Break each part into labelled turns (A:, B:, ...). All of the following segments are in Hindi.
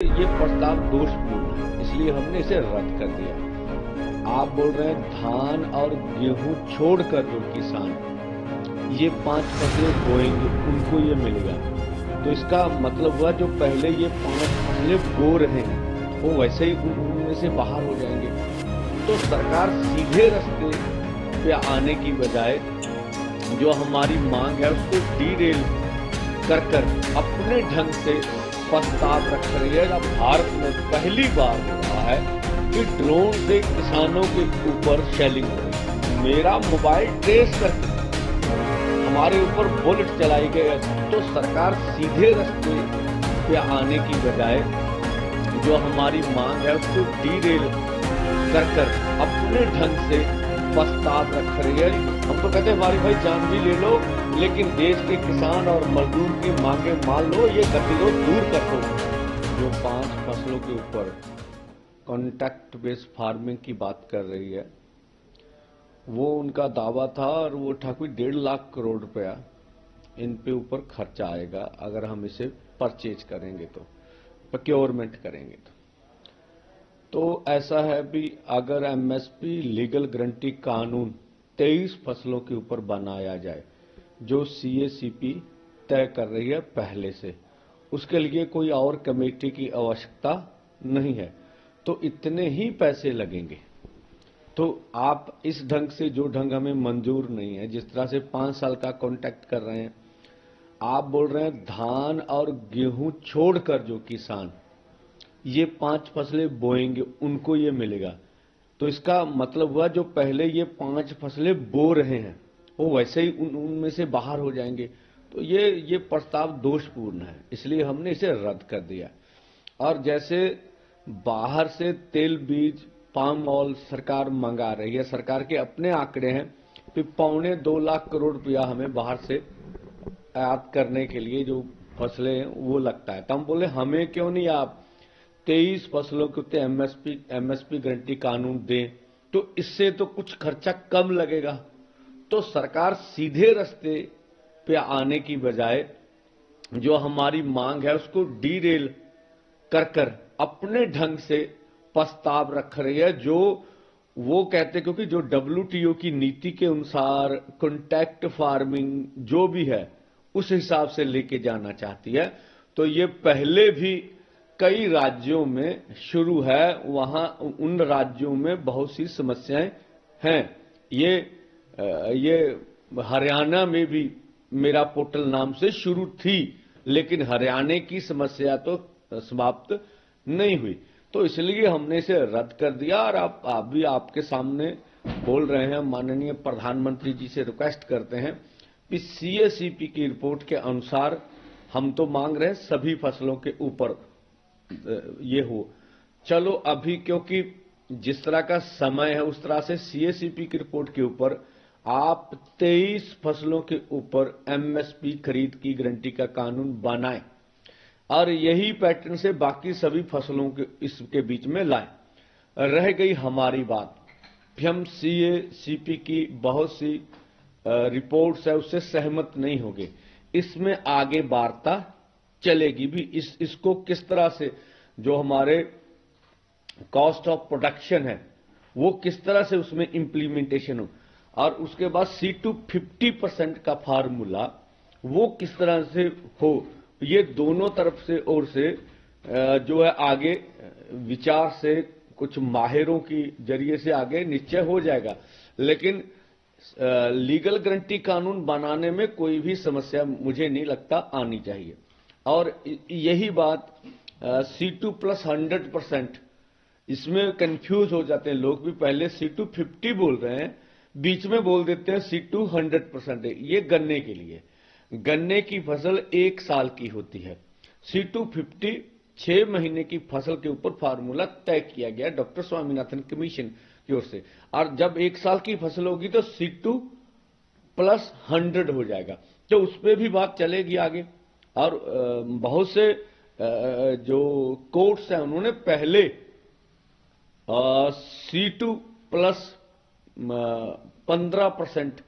A: ये प्रस्ताव दोषपूर्ण है, इसलिए हमने इसे रद्द कर दिया। आप बोल रहे हैं धान और गेहूं छोड़कर जो किसान ये 5 फसलें बोएंगे उनको ये मिलेगा, तो इसका मतलब हुआ जो पहले ये 5 फसलें बो रहे हैं वो वैसे ही उनमें से बाहर हो जाएंगे। तो सरकार सीधे रास्ते पे आने की बजाय जो हमारी मांग है उसको डीरेल कर अपने ढंग से प्रस्ताव रख रही है। अब भारत में पहली बार हो रहा है कि ड्रोन से किसानों के ऊपर शेलिंग हो रही है। मेरा मोबाइल ट्रेस करके हमारे ऊपर बुलेट चलाई गई है। तो सरकार सीधे रास्ते पे आने की बजाय जो हमारी मांग है उसको डीरेल कर अपने ढंग से प्रस्ताव रख रही है। हम तो कहते हैं हमारी भाई जान भी ले लो, लेकिन देश के किसान और मजदूर की मांगे मान लो, ये गतिरोध दूर कर दो। जो 5 फसलों के ऊपर कॉन्ट्रैक्ट बेस्ड फार्मिंग की बात कर रही है, वो उनका दावा था और वो था कोई 1.5 लाख करोड़ रुपया इन पे ऊपर खर्चा आएगा अगर हम इसे परचेज करेंगे, तो प्रोक्योरमेंट करेंगे तो ऐसा है भी अगर एमएसपी लीगल गारंटी कानून 23 फसलों के ऊपर बनाया जाए जो सीएसीपी तय कर रही है पहले से, उसके लिए कोई और कमेटी की आवश्यकता नहीं है, तो इतने ही पैसे लगेंगे। तो आप इस ढंग से, जो ढंग हमें मंजूर नहीं है, जिस तरह से 5 साल का कॉन्ट्रैक्ट कर रहे हैं, आप बोल रहे हैं धान और गेहूं छोड़कर जो किसान ये 5 फसलें बोएंगे उनको ये मिलेगा, तो इसका मतलब हुआ जो पहले ये 5 फसलें बो रहे हैं वो वैसे ही उनमें से बाहर हो जाएंगे। तो ये प्रस्ताव दोषपूर्ण है, इसलिए हमने इसे रद्द कर दिया। और जैसे बाहर से तेल बीज पाम ऑयल सरकार मंगा रही है, सरकार के अपने आंकड़े हैं कि 2.25 लाख करोड़ रुपया हमें बाहर से आयात करने के लिए जो फसलें हैं वो लगता है। तो हम बोले हमें क्यों नहीं आप 23 फसलों के उत्ते एमएसपी गारंटी कानून दें, तो इससे तो कुछ खर्चा कम लगेगा। तो सरकार सीधे रास्ते पे आने की बजाय जो हमारी मांग है उसको डीरेल कर अपने ढंग से प्रस्ताव रख रही है, जो वो कहते, क्योंकि जो डब्ल्यूटीओ की नीति के अनुसार कॉन्ट्रैक्ट फार्मिंग जो भी है उस हिसाब से लेके जाना चाहती है। तो ये पहले भी कई राज्यों में शुरू है, वहां उन राज्यों में बहुत सी समस्याएं हैं। ये हरियाणा में भी मेरा पोर्टल नाम से शुरू थी, लेकिन हरियाणा की समस्या तो समाप्त नहीं हुई, तो इसलिए हमने इसे रद्द कर दिया। और आप भी आपके सामने बोल रहे हैं, माननीय प्रधानमंत्री जी से रिक्वेस्ट करते हैं कि सीएसीपी की रिपोर्ट के अनुसार हम तो मांग रहे हैं सभी फसलों के ऊपर ये हो। चलो अभी क्योंकि जिस तरह का समय है उस तरह से सीएसीपी की रिपोर्ट के ऊपर आप 23 फसलों के ऊपर एमएसपी खरीद की गारंटी का कानून बनाएं और यही पैटर्न से बाकी सभी फसलों के इसके बीच में लाएं। रह गई हमारी बात, हम सीएसीपी की बहुत सी रिपोर्ट्स है उससे सहमत नहीं होंगे, इसमें आगे वार्ता चलेगी भी। इसको किस तरह से जो हमारे कॉस्ट ऑफ प्रोडक्शन है वो किस तरह से उसमें इंप्लीमेंटेशन हो, और उसके बाद C2 50% का फार्मूला वो किस तरह से हो, ये दोनों तरफ से और से जो है आगे विचार से कुछ माहिरों की जरिए से आगे निश्चय हो जाएगा। लेकिन लीगल गारंटी कानून बनाने में कोई भी समस्या मुझे नहीं लगता आनी चाहिए। और यही बात C2 + 100%, इसमें कंफ्यूज हो जाते हैं लोग भी। पहले C2 50 बोल रहे हैं, बीच में बोल देते हैं C2 100% है। ये गन्ने के लिए, गन्ने की फसल 1 साल की होती है। C2 50 6 महीने की फसल के ऊपर फार्मूला तय किया गया डॉक्टर स्वामीनाथन कमीशन की ओर से, और जब 1 साल की फसल होगी तो C2 + 100 हो जाएगा। तो उस पर भी बात चलेगी आगे। और बहुत से जो कोर्ट्स हैं उन्होंने पहले C2 + 15%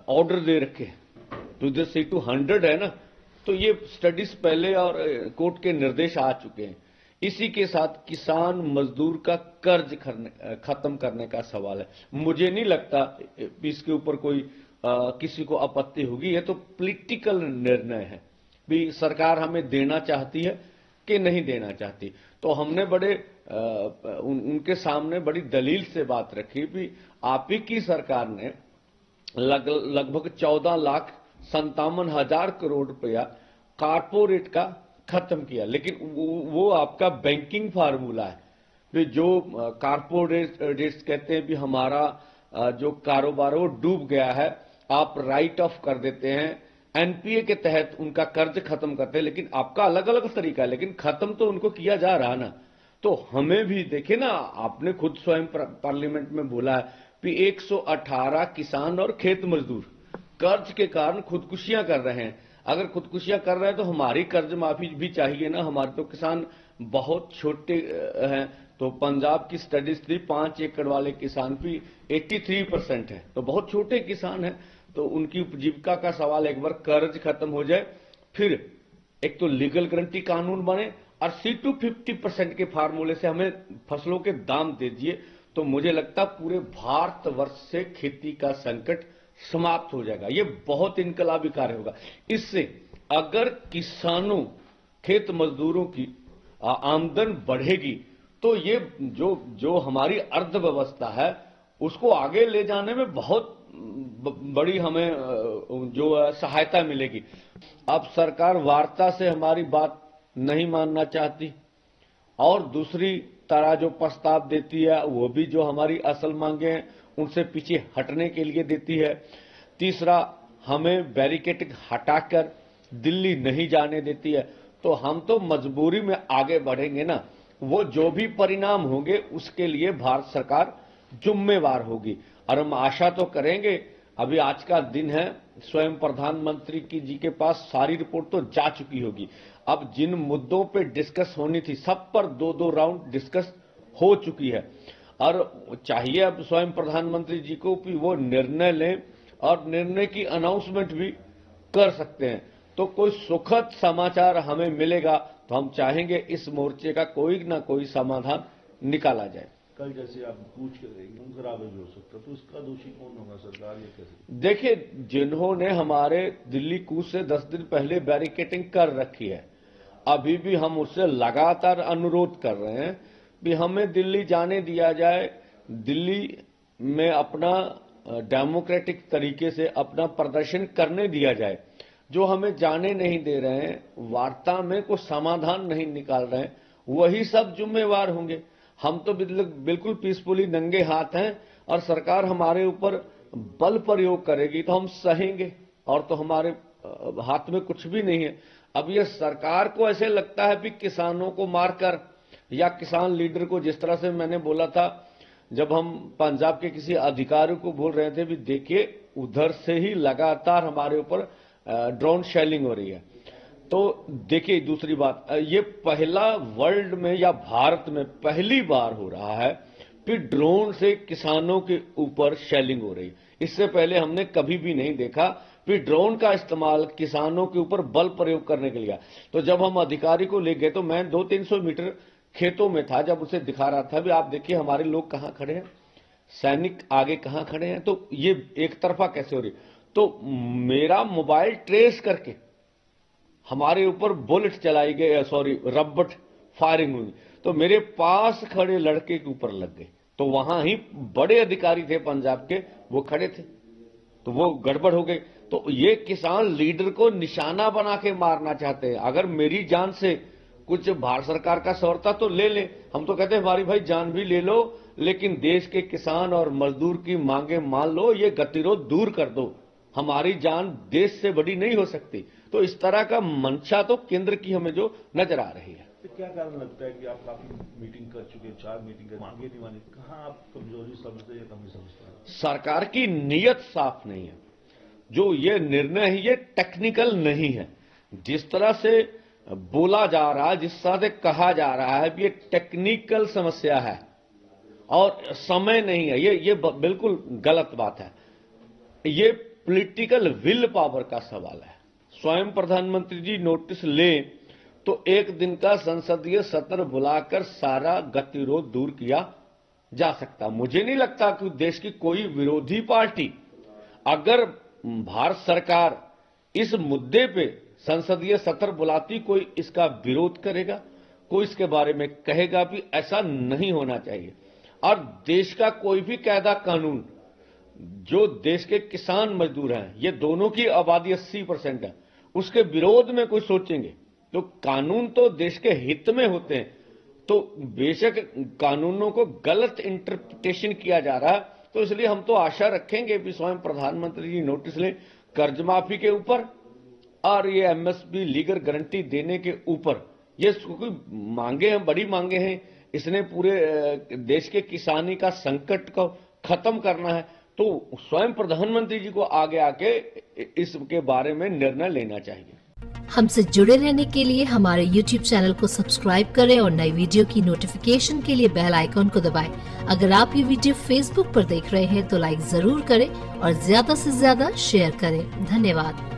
A: ऑर्डर दे रखे, तो जो C2 100 है ना, तो ये स्टडीज पहले और कोर्ट के निर्देश आ चुके हैं। इसी के साथ किसान मजदूर का कर्ज खत्म करने का सवाल है। मुझे नहीं लगता इसके ऊपर कोई किसी को आपत्ति होगी। ये तो पॉलिटिकल निर्णय है भी सरकार हमें देना चाहती है कि नहीं देना चाहती। तो हमने बड़े उनके सामने बड़ी दलील से बात रखी भी आप ही की सरकार ने लगभग 14,57,000 करोड़ रुपया कारपोरेट का खत्म किया, लेकिन वो आपका बैंकिंग फार्मूला है भी जो कारपोरेट कहते हैं भी हमारा जो कारोबार वो डूब गया है, आप राइट ऑफ कर देते हैं, एनपीए के तहत उनका कर्ज खत्म करते हैं, लेकिन आपका अलग अलग तरीका है, लेकिन खत्म तो उनको किया जा रहा ना। तो हमें भी देखे ना, आपने खुद स्वयं पार्लियामेंट में बोला है कि 118 किसान और खेत मजदूर कर्ज के कारण खुदकुशियां कर रहे हैं। अगर खुदकुशियां कर रहे हैं तो हमारी कर्ज माफी भी चाहिए ना। हमारे तो किसान बहुत छोटे हैं। तो पंजाब की स्टडीज थी 5 एकड़ वाले किसान भी 83% है, तो बहुत छोटे किसान हैं। तो उनकी उपजीविका का सवाल, एक बार कर्ज खत्म हो जाए, फिर एक तो लीगल गारंटी कानून बने और C2 50% के फार्मूले से हमें फसलों के दाम दे दिए, तो मुझे लगता पूरे भारतवर्ष से खेती का संकट समाप्त हो जाएगा। ये बहुत इनकलाबी कार्य होगा। इससे अगर किसानों खेत मजदूरों की आमदन बढ़ेगी तो ये जो हमारी अर्थव्यवस्था है उसको आगे ले जाने में बहुत बड़ी हमें जो सहायता मिलेगी। अब सरकार वार्ता से हमारी बात नहीं मानना चाहती और दूसरी तरह जो प्रस्ताव देती है वो भी जो हमारी असल मांगे हैं उनसे पीछे हटने के लिए देती है। तीसरा, हमें बैरिकेड हटाकर दिल्ली नहीं जाने देती है। तो हम तो मजबूरी में आगे बढ़ेंगे ना, वो जो भी परिणाम होंगे उसके लिए भारत सरकार जिम्मेवार होगी। और हम आशा तो करेंगे, अभी आज का दिन है, स्वयं प्रधानमंत्री जी के पास सारी रिपोर्ट तो जा चुकी होगी। अब जिन मुद्दों पे डिस्कस होनी थी सब पर 2-2 राउंड डिस्कस हो चुकी है और चाहिए अब स्वयं प्रधानमंत्री जी को कि वो निर्णय लें और निर्णय की अनाउंसमेंट भी कर सकते हैं। तो कोई सुखद समाचार हमें मिलेगा तो हम चाहेंगे इस मोर्चे का कोई ना कोई समाधान निकाला जाए।
B: कल जैसे आप पूछ के एकदम खराब हो सकता, तो उसका दोषी कौन होगा, सरकार या कैसे?
A: देखिए, जिन्होंने हमारे दिल्ली कूच से 10 दिन पहले बैरिकेटिंग कर रखी है, अभी भी हम उससे लगातार अनुरोध कर रहे हैं कि हमें दिल्ली जाने दिया जाए, दिल्ली में अपना डेमोक्रेटिक तरीके से अपना प्रदर्शन करने दिया जाए। जो हमें जाने नहीं दे रहे हैं, वार्ता में कोई समाधान नहीं निकाल रहे हैं, वही सब जिम्मेवार होंगे। हम तो बिल्कुल पीसफुली नंगे हाथ हैं और सरकार हमारे ऊपर बल प्रयोग करेगी तो हम सहेंगे, और तो हमारे हाथ में कुछ भी नहीं है। अब ये सरकार को ऐसे लगता है कि किसानों को मारकर या किसान लीडर को, जिस तरह से मैंने बोला था जब हम पंजाब के किसी अधिकारी को बोल रहे थे भी देखिए उधर से ही लगातार हमारे ऊपर ड्रोन शेलिंग हो रही है। तो देखिए, दूसरी बात, ये पहला वर्ल्ड में या भारत में पहली बार हो रहा है कि ड्रोन से किसानों के ऊपर शेलिंग हो रही है। इससे पहले हमने कभी भी नहीं देखा कि ड्रोन का इस्तेमाल किसानों के ऊपर बल प्रयोग करने के लिए। तो जब हम अधिकारी को ले गए तो मैं 200-300 मीटर खेतों में था, जब उसे दिखा रहा था भी आप देखिए हमारे लोग कहां खड़े हैं, सैनिक आगे कहां खड़े हैं, तो ये एक तरफा कैसे हो रही। तो मेरा मोबाइल ट्रेस करके हमारे ऊपर बुलेट चलाई गई, सॉरी रबट फायरिंग हुई, तो मेरे पास खड़े लड़के के ऊपर लग गए। तो वहां ही बड़े अधिकारी थे पंजाब के, वो खड़े थे, तो वो गड़बड़ हो गई। तो ये किसान लीडर को निशाना बना के मारना चाहते हैं। अगर मेरी जान से कुछ भारत सरकार का सौरता तो ले ले, हम तो कहते हैं हमारी भाई जान भी ले लो, लेकिन देश के किसान और मजदूर की मांगे मान लो, ये गतिरोध दूर कर दो, हमारी जान देश से बड़ी नहीं हो सकती। तो इस तरह का मंशा तो केंद्र की हमें जो नजर आ रही है।
B: तो क्या कारण लगता है कि आप काफी मीटिंग कर चुके हैं, 4 मीटिंग कर, मांगे नहीं माने, कहां आप कमजोरी समझते हैं या कमी समझते हैं?
A: सरकार की नीयत साफ नहीं है। जो ये निर्णय है ये टेक्निकल नहीं है। जिस तरह से बोला जा रहा है, जिस तरह से कहा जा रहा है ये टेक्निकल समस्या है और समय नहीं है, ये बिल्कुल गलत बात है। ये पॉलिटिकल विल पावर का सवाल है। स्वयं प्रधानमंत्री जी नोटिस ले तो एक दिन का संसदीय सत्र बुलाकर सारा गतिरोध दूर किया जा सकता। मुझे नहीं लगता कि देश की कोई विरोधी पार्टी, अगर भारत सरकार इस मुद्दे पे संसदीय सत्र बुलाती, कोई इसका विरोध करेगा, कोई इसके बारे में कहेगा भी ऐसा नहीं होना चाहिए। और देश का कोई भी कायदा कानून, जो देश के किसान मजदूर हैं, ये दोनों की आबादी 80% है, उसके विरोध में कोई सोचेंगे तो कानून तो देश के हित में होते हैं। तो बेशक कानूनों को गलत इंटरप्रिटेशन किया जा रहा है, तो इसलिए हम तो आशा रखेंगे कि स्वयं प्रधानमंत्री जी नोटिस लें कर्ज माफी के ऊपर और ये एमएसपी लीगल गारंटी देने के ऊपर। ये कोई मांगे हैं, बड़ी मांगे हैं, इसने पूरे देश के किसानी का संकट को खत्म करना है, तो स्वयं प्रधानमंत्री जी को आगे आके इसके बारे में निर्णय लेना चाहिए।
C: हमसे जुड़े रहने के लिए हमारे YouTube चैनल को सब्सक्राइब करें और नई वीडियो की नोटिफिकेशन के लिए बेल आइकॉन को दबाएं। अगर आप ये वीडियो Facebook पर देख रहे हैं तो लाइक जरूर करें और ज्यादा से ज्यादा शेयर करें। धन्यवाद।